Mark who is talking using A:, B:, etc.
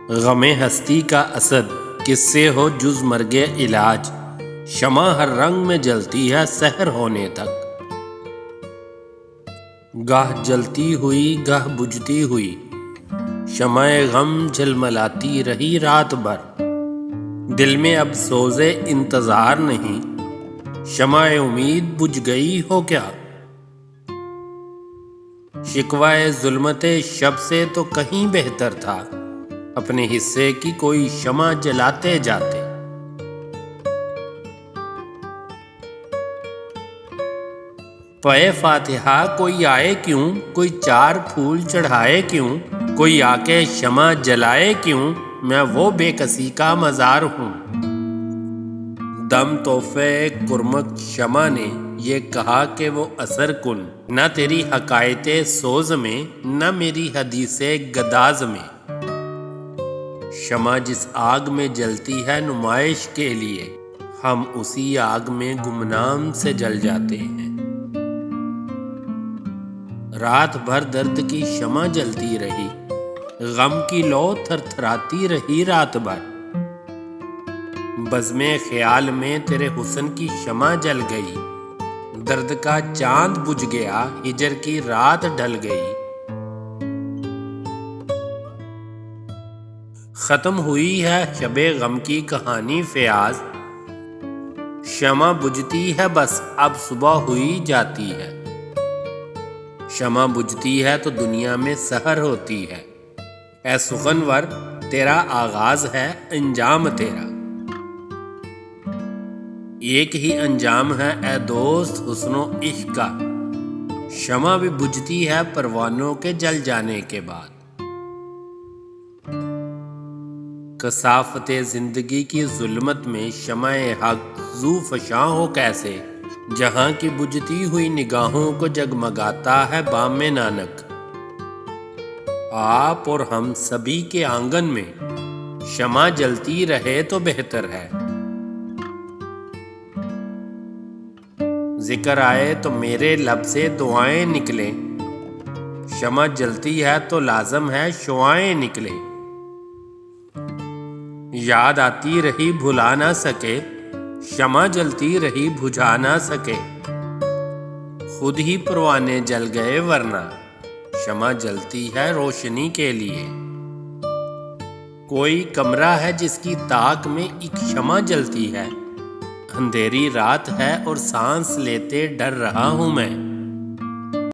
A: غم ہستی کا اسد کس سے ہو جز مرگ علاج، شمع ہر رنگ میں جلتی ہے سحر ہونے تک۔ گاہ جلتی ہوئی گاہ بجھتی ہوئی، شمع غم جھلملاتی رہی رات بھر۔ دل میں اب سوز انتظار نہیں، شمع امید بجھ گئی ہو کیا؟ شکوہ ظلمت شب سے تو کہیں بہتر تھا، اپنے حصے کی کوئی شمع جلاتے جاتے۔ پے فاتحہ کوئی آئے کیوں، کوئی چار پھول چڑھائے کیوں، کوئی آ کے شمع جلائے کیوں، میں وہ بے کسی کا مزار ہوں۔ دم تحفے کرمک شمع نے یہ کہا کہ وہ اثر کن، نہ تیری حکایت سوز میں نہ میری حدیث گداز میں۔ شمع جس آگ میں جلتی ہے نمائش کے لیے، ہم اسی آگ میں گمنام سے جل جاتے ہیں۔ رات بھر درد کی شمع جلتی رہی، غم کی لو تھر تھراتی رہی رات بھر۔ بزم خیال میں تیرے حسن کی شمع جل گئی، درد کا چاند بجھ گیا، ہجر کی رات ڈھل گئی۔ ختم ہوئی ہے شب غم کی کہانی فیاض، شمع بجھتی ہے بس اب صبح ہوئی جاتی ہے۔ شمع بجھتی ہے تو دنیا میں سحر ہوتی ہے، اے سخنور تیرا آغاز ہے انجام تیرا۔ ایک ہی انجام ہے اے دوست حسن و عشق کا، شمع بھی بجھتی ہے پروانوں کے جل جانے کے بعد۔ کثافت زندگی کی ظلمت میں شمع حق ذو فشاں ہو کیسے، جہاں کی بجھتی ہوئی نگاہوں کو جگمگاتا ہے بام نانک۔ آپ اور ہم سبھی کے آنگن میں شمع جلتی رہے تو بہتر ہے۔ ذکر آئے تو میرے لب سے دعائیں نکلیں، شمع جلتی ہے تو لازم ہے شعائیں نکلیں۔ یاد آتی رہی بھلا نہ سکے، شمع جلتی رہی بجھا نہ سکے۔ خود ہی پروانے جل گئے ورنہ شمع جلتی ہے روشنی کے لیے۔ کوئی کمرہ ہے جس کی طاق میں ایک شمع جلتی ہے، اندھیری رات ہے اور سانس لیتے ڈر رہا ہوں میں۔